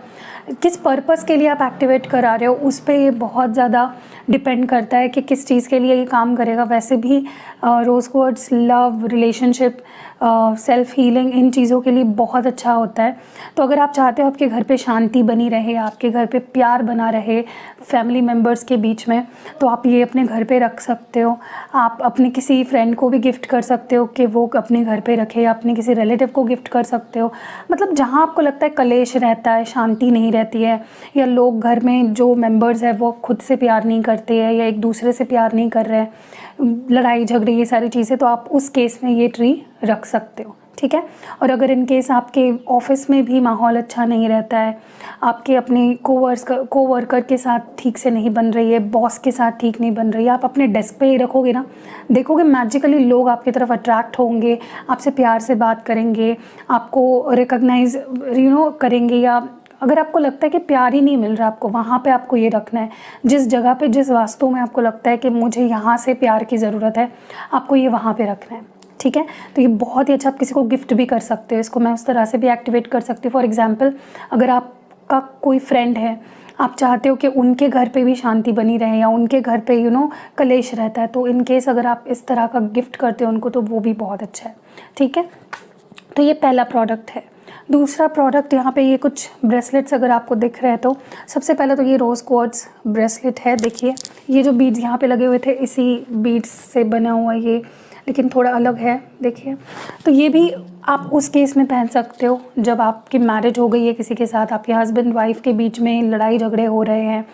किस पर्पस के लिए आप एक्टिवेट करा रहे हो उस पे ये बहुत ज़्यादा डिपेंड करता है कि किस चीज़ के लिए ये काम करेगा। वैसे भी rose quartz love, relationship, self healing, इन चीज़ों के लिए बहुत अच्छा होता है। तो अगर आप चाहते हो आपके घर पे शांति बनी रहे, आपके घर पे प्यार बना रहे फैमिली मेम्बर्स के बीच में, तो आप ये अपने घर पे रख सकते हो। आप अपने किसी फ्रेंड को भी गिफ्ट कर सकते हो कि वो अपने घर पे रखे, या अपने किसी रिलेटिव को गिफ्ट कर सकते हो। मतलब जहाँ आपको लगता है कलेश रहता है, शांति नहीं रहती है, या लोग घर में जो मेंबर्स है वो खुद से प्यार नहीं करते हैं या एक दूसरे से प्यार नहीं कर रहे हैं, लड़ाई झगड़े ये सारी चीज़ें, तो आप उस केस में ये ट्री रख सकते हो, ठीक है। और अगर इन केस आपके ऑफिस में भी माहौल अच्छा नहीं रहता है, आपके अपने कोवर्कर के साथ ठीक से नहीं बन रही है, बॉस के साथ ठीक नहीं बन रही है, आप अपने डेस्क पे ही रखोगे ना, देखोगे मैजिकली लोग आपकी तरफ अट्रैक्ट होंगे, आपसे प्यार से बात करेंगे, आपको रिकॉग्नाइज करेंगे। या अगर आपको लगता है कि प्यार ही नहीं मिल रहा आपको, वहाँ पे आपको ये रखना है। जिस जगह पे, जिस वास्तु में आपको लगता है कि मुझे यहाँ से प्यार की ज़रूरत है, आपको ये वहाँ पे रखना है, ठीक है। तो ये बहुत ही अच्छा, आप किसी को गिफ्ट भी कर सकते हो इसको, मैं उस तरह से भी एक्टिवेट कर सकती हूँ। फॉर एग्जांपल, अगर आपका कोई फ्रेंड है, आप चाहते हो कि उनके घर पे भी शांति बनी रहे, या उनके घर पे कलेश रहता है, तो इन केस अगर आप इस तरह का गिफ्ट करते हो उनको, तो वो भी बहुत अच्छा है, ठीक है। तो ये पहला प्रोडक्ट है। दूसरा प्रोडक्ट, यहाँ पे ये कुछ ब्रेसलेट्स अगर आपको दिख रहे हैं, तो सबसे पहले तो ये रोज़ क्वार्ट्ज ब्रेसलेट है। देखिए ये जो बीड्स यहाँ पे लगे हुए थे, इसी बीड्स से बना हुआ ये, लेकिन थोड़ा अलग है, देखिए। तो ये भी आप उस केस में पहन सकते हो जब आपकी मैरिज हो गई है किसी के साथ, आपके हस्बैंड वाइफ के बीच में लड़ाई झगड़े हो रहे हैं,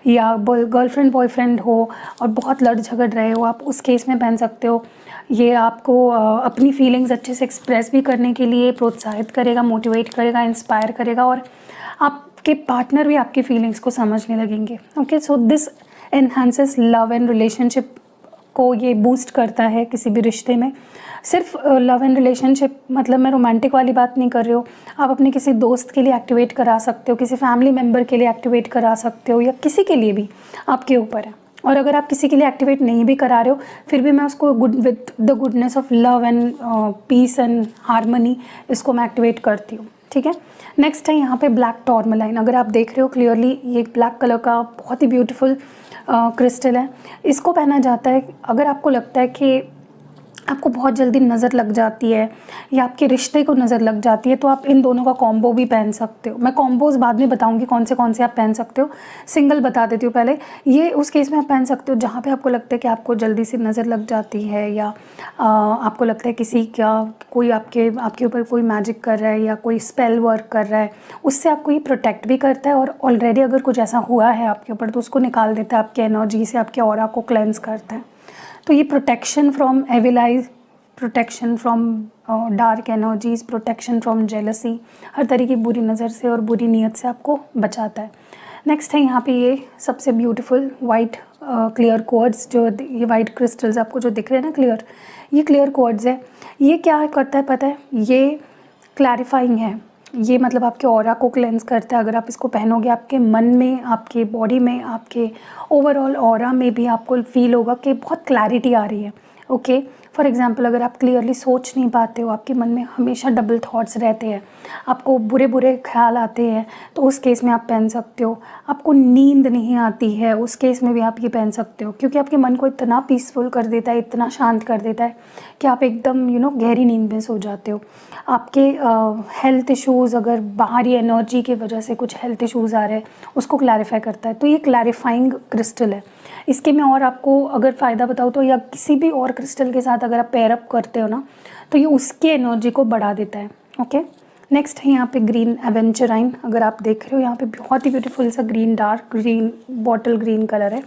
या गर्लफ्रेंड बॉयफ्रेंड हो और बहुत लड़ झगड़ रहे हो, आप उस केस में पहन सकते हो। ये आपको अपनी फीलिंग्स अच्छे से एक्सप्रेस भी करने के लिए प्रोत्साहित करेगा, मोटिवेट करेगा, इंस्पायर करेगा, और आपके पार्टनर भी आपकी फीलिंग्स को समझने लगेंगे। Okay, so this enhances love and relationship को ये बूस्ट करता है किसी भी रिश्ते में। सिर्फ लव एंड रिलेशनशिप मतलब मैं रोमांटिक वाली बात नहीं कर रही हूँ, आप अपने किसी दोस्त के लिए एक्टिवेट करा सकते हो, किसी फैमिली मेम्बर के लिए एक्टिवेट करा सकते हो, या किसी के लिए भी, आपके ऊपर है। और अगर आप किसी के लिए एक्टिवेट नहीं भी करा रहे हो, फिर भी मैं उसको with the goodness of love and peace and harmony इसको मैं एक्टिवेट करती हूँ, ठीक है। नेक्स्ट है यहाँ पे ब्लैक टॉर्मलाइन। अगर आप देख रहे हो क्लियरली, ये ब्लैक कलर का बहुत ही ब्यूटीफुल क्रिस्टल है। इसको पहना जाता है अगर आपको लगता है कि आपको बहुत जल्दी नज़र लग जाती है या आपके रिश्ते को नज़र लग जाती है, तो आप इन दोनों का कॉम्बो भी पहन सकते हो। मैं कॉम्बोज़ बाद में बताऊंगी कौन से आप पहन सकते हो, सिंगल बता देती हूँ पहले। ये उस केस में आप पहन सकते हो जहाँ पे आपको लगता है कि आपको जल्दी से नज़र लग जाती है, या आपको लगता है किसी का कोई आपके ऊपर कोई मैजिक कर रहा है या कोई स्पेल वर्क कर रहा है, उससे आपको ये प्रोटेक्ट भी करता है, और ऑलरेडी अगर कुछ ऐसा हुआ है आपके ऊपर तो उसको निकाल देता है, आपकी एनर्जी से आपके ऑरा को क्लेंस करता है। तो ये protection from evil eyes, protection from dark energies, protection from jealousy, हर तरह की बुरी नज़र से और बुरी नीयत से आपको बचाता है। नेक्स्ट है यहाँ पे ये सबसे ब्यूटीफुल वाइट क्लियर क्वार्ट्ज, जो ये वाइट क्रिस्टल्स आपको जो दिख रहे हैं ना क्लियर, ये क्लियर क्वार्ट्ज है। ये क्या करता है पता है, ये क्लैरिफाइंग है, ये मतलब आपके ऑरा को क्लेंस करता है। अगर आप इसको पहनोगे, आपके मन में, आपके बॉडी में, आपके ओवरऑल ऑरा में भी आपको फील होगा कि बहुत क्लैरिटी आ रही है। ओके, फॉर एग्जांपल, अगर आप क्लियरली सोच नहीं पाते हो, आपके मन में हमेशा डबल थॉट्स रहते हैं, आपको बुरे बुरे ख्याल आते हैं, तो उस केस में आप पहन सकते हो। आपको नींद नहीं आती है, उस केस में भी आप ये पहन सकते हो, क्योंकि आपके मन को इतना पीसफुल कर देता है, इतना शांत कर देता है कि आप एकदम गहरी नींद में सो जाते हो। आपके हेल्थ इश्यूज़, अगर बाहरी एनर्जी की वजह से कुछ हेल्थ इश्यूज़ आ रहे हैं, उसको क्लैरिफाई करता है। तो ये क्लैरिफाइंग क्रिस्टल है। इसके मैं और आपको अगर फ़ायदा बताऊँ तो, या किसी भी और क्रिस्टल के साथ अगर आप पेयर अप करते हो ना, तो ये उसकी एनर्जी को बढ़ा देता है। ओके, नेक्स्ट है यहाँ पे ग्रीन एवेंचराइन। अगर आप देख रहे हो यहाँ पे बहुत ही ब्यूटीफुल सा green, dark green, bottle green colour है।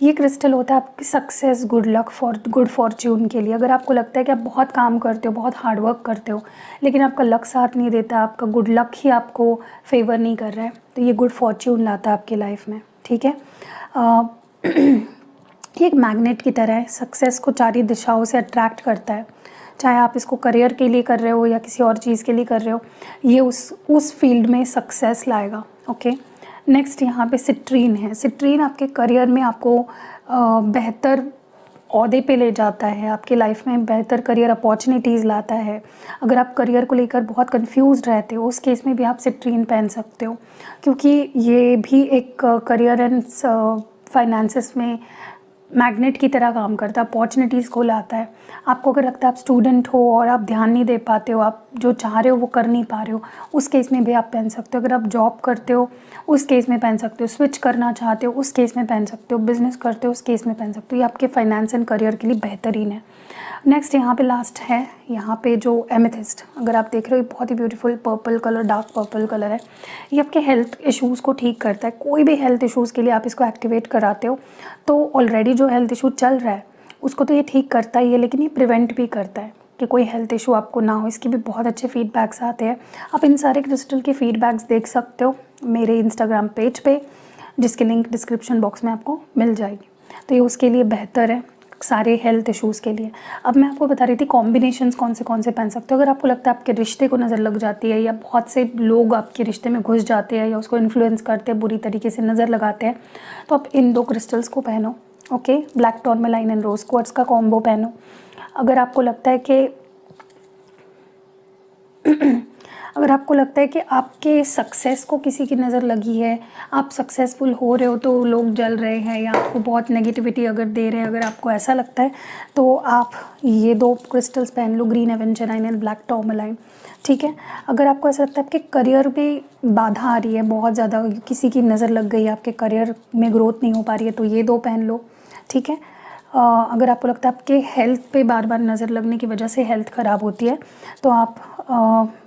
ये क्रिस्टल होता है आपकी success, good luck, good Fortune के लिए। अगर आपको लगता है कि आप बहुत काम करते हो, बहुत हार्ड वर्क करते हो, लेकिन आपका लक साथ नहीं देता, आपका गुड लक ही आपको फेवर नहीं कर रहा है, तो ये गुड फॉर्च्यून लाता है आपकी लाइफ में, ठीक है। ये एक मैग्नेट की तरह है, सक्सेस को चारों दिशाओं से अट्रैक्ट करता है। चाहे आप इसको करियर के लिए कर रहे हो या किसी और चीज़ के लिए कर रहे हो, ये उस फील्ड में सक्सेस लाएगा। ओके, नेक्स्ट यहाँ पे सिट्रीन है। सिट्रीन आपके करियर में आपको बेहतर ओहदे पे ले जाता है, आपके लाइफ में बेहतर करियर अपॉर्चुनिटीज़ लाता है। अगर आप करियर को लेकर बहुत कंफ्यूज रहते हो, उस केस में भी आप सिट्रीन पहन सकते हो, क्योंकि ये भी एक करियर एंड फाइनेंसेस में मैग्नेट की तरह काम करता है, अपॉर्चुनिटीज़ को लाता है। आपको अगर लगता है आप स्टूडेंट हो और आप ध्यान नहीं दे पाते हो, आप जो चाह रहे हो वो कर नहीं पा रहे हो, उस केस में भी आप पहन सकते हो। अगर आप जॉब करते हो उस केस में पहन सकते हो, स्विच करना चाहते हो उस केस में पहन सकते हो, बिज़नेस करते हो उस केस में पहन सकते हो। ये आपके फाइनेंस एंड करियर के लिए बेहतरीन है। नेक्स्ट यहाँ पे लास्ट है, यहाँ पे जो एमेथिस्ट, अगर आप देख रहे हो, ये बहुत ही beautiful purple colour, dark purple colour है। ये आपके हेल्थ इश्यूज़ को ठीक करता है। कोई भी हेल्थ इश्यूज़ के लिए आप इसको एक्टिवेट कराते हो तो ऑलरेडी जो हेल्थ इशू चल रहा है उसको तो ये ठीक करता ही है, लेकिन ये प्रिवेंट भी करता है कि कोई हेल्थ इशू आपको ना हो। इसके भी बहुत अच्छे फीडबैक्स आते हैं। आप इन सारे क्रिस्टल के फीडबैक्स देख सकते हो मेरे इंस्टाग्राम पेज पे, जिसकी लिंक डिस्क्रिप्शन बॉक्स में आपको मिल जाएगी। तो ये उसके लिए बेहतर है, सारे हेल्थ इश्यूज़ के लिए। अब मैं आपको बता रही थी कॉम्बिनेशंस कौन से पहन सकते हो। अगर आपको लगता है आपके रिश्ते को नज़र लग जाती है, या बहुत से लोग आपके रिश्ते में घुस जाते हैं या उसको इन्फ्लुएंस करते हैं, बुरी तरीके से नज़र लगाते हैं, तो आप इन 2 क्रिस्टल्स को पहनो। Okay, black tourmaline and rose quartz का कॉम्बो पहनो। अगर आपको लगता है कि अगर आपको लगता है कि आपके सक्सेस को किसी की नज़र लगी है, आप सक्सेसफुल हो रहे हो तो लोग जल रहे हैं, या आपको बहुत नेगेटिविटी अगर दे रहे हैं, अगर आपको ऐसा लगता है तो आप ये 2 क्रिस्टल्स पहन लो, ग्रीन एवेंचराइन एंड ब्लैक टूरमैलाइन। ठीक है। अगर आपको ऐसा लगता है आपके करियर में बाधा आ रही है, बहुत ज़्यादा किसी की नज़र लग गई है, आपके करियर में ग्रोथ नहीं हो पा रही है, तो ये 2 पहन लो। ठीक है। अगर आपको लगता है आपके हेल्थ पे बार बार नज़र लगने की वजह से हेल्थ ख़राब होती है, तो आप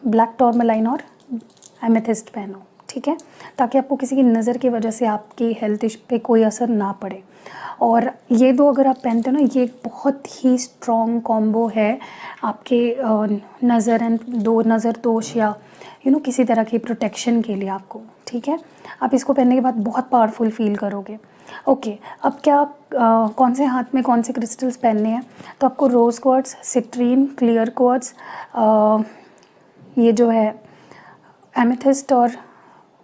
ब्लैक टूरमैलाइन और एमेथिस्ट पहनो। ठीक है, ताकि आपको किसी की नज़र की वजह से आपकी हेल्थ पे कोई असर ना पड़े। और ये 2 अगर आप पहनते हो ना, ये एक बहुत ही स्ट्रॉन्ग कॉम्बो है आपके नज़र एंड नज़र दोष या किसी तरह की प्रोटेक्शन के लिए आपको। ठीक है, आप इसको पहनने के बाद बहुत पावरफुल फील करोगे। ओके, अब क्या कौन से हाथ में कौन से क्रिस्टल्स पहनने हैं, तो आपको रोज़ क्वार्ट्ज, सिट्रीन, क्लियर क्वार्ट्ज, ये जो है एमेथिस्ट और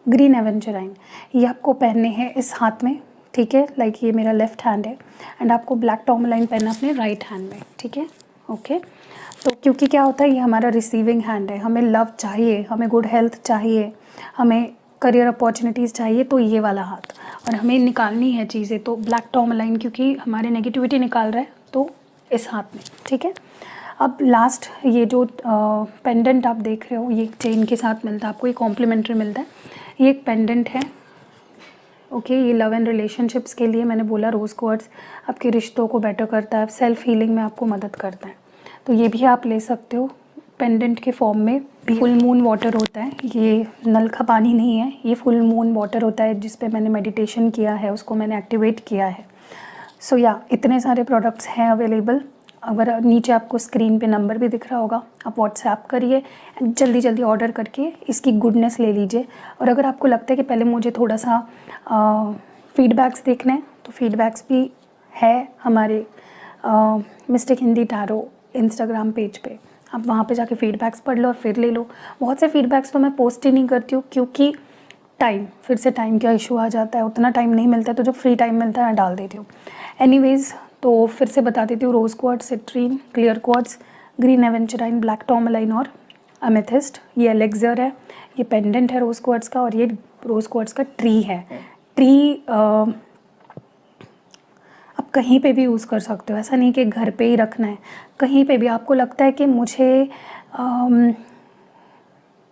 ग्रीन एवेंचराइन, ये आपको पहनने हैं इस हाथ में। ठीक है, लाइक ये मेरा लेफ़्ट हैंड है, एंड आपको ब्लैक टूरमैलाइन पहनना अपने राइट हैंड में। ठीक है, ओके। तो क्योंकि क्या होता है, ये हमारा रिसीविंग हैंड है, हमें लव चाहिए, हमें गुड हेल्थ चाहिए, हमें करियर अपॉर्चुनिटीज़ चाहिए, तो ये वाला हाथ, और हमें निकालनी है चीज़ें, तो ब्लैक टूरमैलाइन क्योंकि हमारे नेगेटिविटी निकाल रहा है, तो इस हाथ में। ठीक है। अब लास्ट ये जो पेंडेंट आप देख रहे हो, ये चेन के साथ मिलता है आपको, ये कॉम्प्लीमेंट्री मिलता है। ये एक पेंडेंट है। ओके, ये लव एंड रिलेशनशिप्स के लिए मैंने बोला, रोज़ क्वार्ट्ज आपके रिश्तों को बेटर करता है, सेल्फ हीलिंग में आपको मदद करता है, तो ये भी आप ले सकते हो पेंडेंट के फॉर्म में। फुल मून वाटर होता है, ये नल का पानी नहीं है, ये फुल मून वाटर होता है, जिस पे मैंने मेडिटेशन किया है, उसको मैंने एक्टिवेट किया है। सो या इतने सारे प्रोडक्ट्स हैं अवेलेबल। अगर नीचे आपको स्क्रीन पे नंबर भी दिख रहा होगा, आप व्हाट्सएप करिए, जल्दी जल्दी ऑर्डर करके इसकी गुडनेस ले लीजिए। और अगर आपको लगता है कि पहले मुझे थोड़ा सा फीडबैक्स देखने हैं, तो फीडबैक्स भी है हमारे mistake Hindi tarot Instagram page पे, आप वहाँ पे जाके फीडबैक्स पढ़ लो और फिर ले लो। बहुत से फीडबैक्स तो मैं पोस्ट ही नहीं करती हूँ, क्योंकि फिर से टाइम का इशू आ जाता है, उतना टाइम नहीं मिलता है, तो जब फ्री टाइम मिलता है मैं डाल देती हूँ। एनीवेज़, तो फिर से बता देती हूँ, rose quartz, citrine, clear quartz, green aventurine, black tourmaline और एमेथिस्ट। ये एलेक्सर है, ये पेंडेंट है रोज़ क्वार्ट्ज का, और ये रोज़ क्वार्ट्ज का ट्री है। ट्री आप कहीं पे भी यूज़ कर सकते हो, ऐसा नहीं कि घर पे ही रखना है, कहीं पे भी आपको लगता है कि मुझे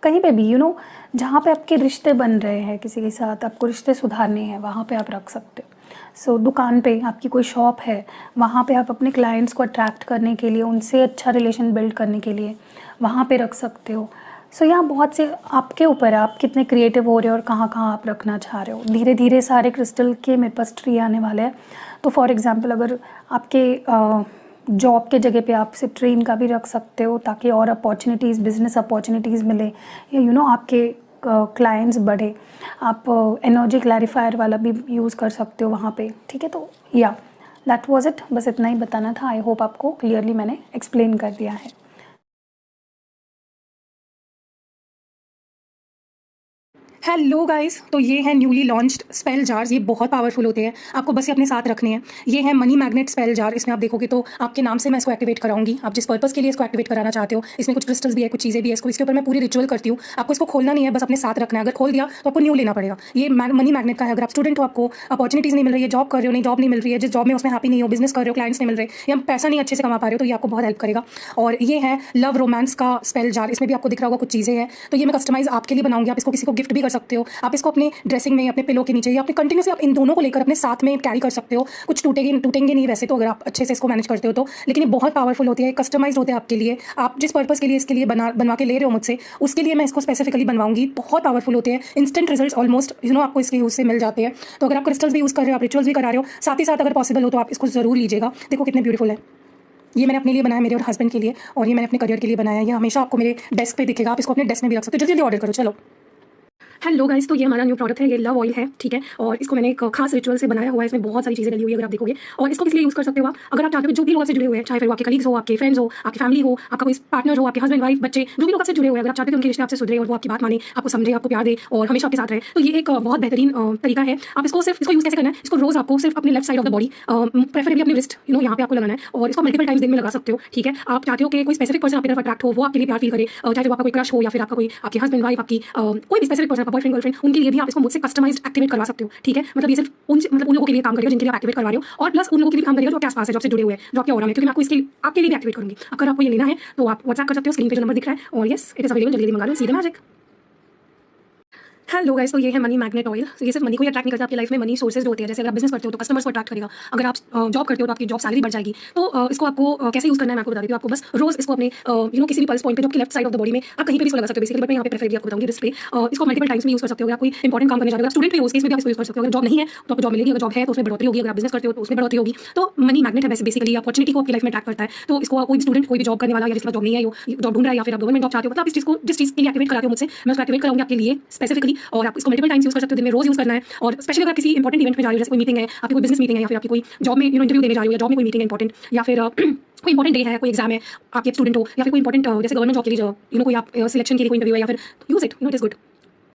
कहीं पे भी जहाँ पे आपके रिश्ते बन रहे हैं, किसी के साथ आपको रिश्ते सुधारने हैं, वहाँ पे आप रख सकते हो। सो दुकान पे आपकी कोई शॉप है, वहाँ पे आप अपने क्लाइंट्स को अट्रैक्ट करने के लिए, उनसे अच्छा रिलेशन बिल्ड करने के लिए वहाँ पे रख सकते हो। सो यहाँ बहुत से आपके ऊपर है, आप कितने क्रिएटिव हो रहे हो और कहाँ कहाँ आप रखना चाह रहे हो। धीरे धीरे सारे क्रिस्टल के मेरे पास ट्री आने वाले हैं। तो फॉर एग्ज़ाम्पल, अगर आपके जॉब के जगह पे आप सिट्रीन का भी रख सकते हो, ताकि और अपॉर्चुनिटीज़, बिजनेस अपॉर्चुनिटीज़ मिले, या आपके क्लाइंट्स बढ़े। आप एनर्जी क्लैरिफायर वाला भी यूज़ कर सकते हो वहाँ पे। ठीक है, तो या दैट वाज इट, बस इतना ही बताना था। आई होप आपको क्लियरली मैंने एक्सप्लेन कर दिया है। हेलो गाइस, तो ये है न्यूली लॉन्च्ड स्पेल जार्स। ये बहुत पावरफुल होते हैं, आपको बस ये अपने साथ रखने हैं। ये है मनी मैग्नेट स्पेल जार। इसमें आप देखोगे तो आपके नाम से मैं इसको एक्टिवेट कराऊंगी। आप जिस पर्पस के लिए इसको एक्टिवेट कराना चाहते हो, इसमें कुछ क्रिस्टल्स भी है, कुछ चीज़ें भी है। इसके ऊपर मैं पूरी रिचुअल करती हूँ। आपको इसको खोलना नहीं है, बस अपने साथ रखना है। अगर खोल दिया तो आपको न्यू लेना पड़ेगा। ये मनी मैग्नेट का है। अगर आप स्टूडेंट हो, आपको अपॉर्चुनिटीज़ नहीं मिल रही है, जॉब कर रहे हो, नहीं जॉब नहीं मिल रही है, जिस जॉब में उसमें हैप्पी नहीं हो, बिजनेस कर रहे हो, क्लाइंट्स नहीं मिल रहे, या पैसा नहीं अच्छे से कमा पा रहे हो, तो ये आपको बहुत हेल्प करेगा। और ये है लव रोमांस का स्पेल जार। इसमें भी आपको दिख रहा होगा कुछ चीज़ें हैं, तो ये मैं कस्टमाइज आपके लिए बनाऊंगी। आप इसको किसी को गिफ्ट भी कर सकते हो। आप इसको अपने ड्रेसिंग में, अपने पिलो के नीचे, या अपने कंटिन्यूसली आप इन दोनों को लेकर अपने साथ में कैरी कर सकते हो। कुछ टूटेंगे नहीं वैसे तो, अगर आप अच्छे से इसको मैनेज करते हो तो। लेकिन ये बहुत पावरफुल होती है, कस्टमाइज होते हैं आपके लिए। आप जिस पर्पस के लिए इसके लिए बनवा के ले रहे हो मुझसे, उसके लिए मैं इसको स्पेसिफिकली बनवाऊंगी। बहुत पावरफुल होते हैं, इंस्टेंट रिजल्ट्स ऑलमोस्ट आपको इसके यूज से मिल जाते हैं। तो अगर आप क्रिस्टल्स भी यूज़ कर रहे हो, आप रिचुअल्स भी करा रहे हो, साथ ही साथ अगर पॉसिबल हो तो आप इसको जरूर लीजिएगा। देखो कितने ब्यूटीफुल है। ये मैंने अपने लिए बनाया, मेरे और हस्बैंड के लिए, और ये मैंने अपने करियर के लिए बनाया। ये हमेशा आपको मेरे डेस्क पे दिखेगा। आप इसको अपने डेस्क में भी रख सकते हो। जल्दी जल्दी ऑर्डर करो, चलो। हेलो गाइस, तो ये हमारा न्यू प्रोडक्ट है। ये लव ऑयल है, ठीक है। और इसको मैंने एक खास रिचुअल से बनाया हुआ है। इसमें बहुत सारी चीज़ें डली हुई है, अगर आप देखोगे। और इसको इसलिए यूज़ कर सकते हो आप, अगर आप चाहते हो जो भी लोग आपसे जुड़े हुए हैं, चाहे फिर वो आपके कलीग्स हो, आपके फ्रेंड्स हो, आपकी फैमिली हो, आपका कोई पार्टनर हो, आपके हस्बैंड वाइफ बच्चे, जो भी लोग आपसे जुड़े हुए हैं, अगर आप चाहते हो उनके रिश्ते आपसे सुधरे और वो आपकी बात माने, आपको समझे, आपको प्यार दे और हमेशा आपके साथ रहे, तो ये एक बहुत बेहतरीन तरीका है। आप इसको यूज़ कैसे करना है, इसको रोज आपको सिर्फ अपने left side of the body, preferably अपने रिस्ट यहाँ पे आपको लगाना है। और इसको मल्टीपल टाइम्स दिन में लगा सकते हो, ठीक है। आप चाहते हो कि कोई स्पेसिफिक पर्सन आपकी तरफ अट्रैक्ट हो, वो आपके लिए प्यार फील करे, चाहे वो आपका कोई क्रश हो, या फिर आपका कोई आपके हस्बैंड वाइफ, आपकी कोई भी स्पेसिफिक पर्सन, आपका बॉयफ्रेंड गर्लफ्रेंड, उनके लिए भी आप इसको मुझसे कस्टमाइज्ड एक्टिवेट करवा सकते हो, ठीक है। मतलब ये सिर्फ उन लोगों के लिए काम करेगा जिनके लिए आप एक्टिवेट करवा रहे हो, और प्लस उन लोगों के लिए काम करेगा जो आपके आसपास है, जो आपसे जुड़े हुए हैं, जो आपके ऑरा में, क्योंकि मैं आपको इसके आपके लिए भी एक्टिवेट करूंगी। अगर आपको ये लेना है तो आप व्हाट्सएप कर सकते हो, स्क्रीन पे जो नंबर दिख रहा है। और यस, इट इज अवेलेबल, जल्दी मंगा लो, see the magic. Hello guys, तो ये है मनी मैग्नेट ऑयल। ये सिर्फ मनी को ही अट्रैक्ट नहीं करता, आपकी लाइफ में मनी सोर्सेज होते हैं। जैसे अगर आप बिजनेस करते हो तो कस्टमर्स को अट्रैक्ट करेगा। अगर आप जॉब करते हो तो आपकी जॉब सैलरी बढ़ जाएगी। तो इसको आपको कैसे यूज़ करना है मैं आपको बता देती हूँ। आपको बस रोज इसको अपने किसी भी पल्स पॉइंट पे, जो आपकी left side of the body में, आप कहीं पे भी इसको लगा सकते हो बेसिकली, बट मैं यहाँ पे प्रेफरेबली आपको बताऊंगी रिस्ट पे। इसको मल्टीपल टाइम्स में यूज़ कर सकते हो। आप कोई इंपॉर्टेंट काम करने जाते हो, स्टूडेंट भी हो, उस केस में भी आप इसको यूज़ कर सकते हो। अगर जॉब नहीं है तो आपको जॉब मिलेगी, अगर जॉब है तो उसमें बढ़ोतरी होगी, अगर आप बिजनेस करते हो तो उसमें बढ़ोतरी होगी। तो मनी मैग्नेट है बेसिकली, अपॉर्चुनिटी को आपकी लाइफ में अट्रैक्ट करता है। तो इसको कोई भी स्टूडेंट, कोई भी जॉब करने वाला, या जिसका जॉब नहीं है, जॉब ढूंढ रहा है, या फिर आप गवर्नमेंट जॉब चाहते हो, मतलब आप जिस चीज़ के लिए एक्टिवेट कराते हो मुझसे, मैं उसको एक्टिवेट कराऊंगी आपके लिए स्पेसिफिकली। और आप इसको मल्टीपल टाइम्स यूज़ कर सकते हो, दिन में रोज यूज़ करना है। और स्पेशली अगर किसी इंपॉर्टेंट इवेंट में जा रहे हो, जैसे कोई मीटिंग है, आपकी कोई बिजनेस मीटिंग है, या फिर आपकी कोई जॉब में इंटरव्यू देने जा रहे हो, या जॉब में कोई मीटिंग है इंपॉर्टेंट, या फिर कोई इंपॉर्टेंट डे है, कोई एग्जाम है, आपके स्टूडेंट हो, या फिर कोई इंपॉर्टेंट जैसे गवर्नमेंट जॉब के लिए कोई आप सिलेक्शन के लिए कोई इंटरव्यू है, या फिर use it, it is good.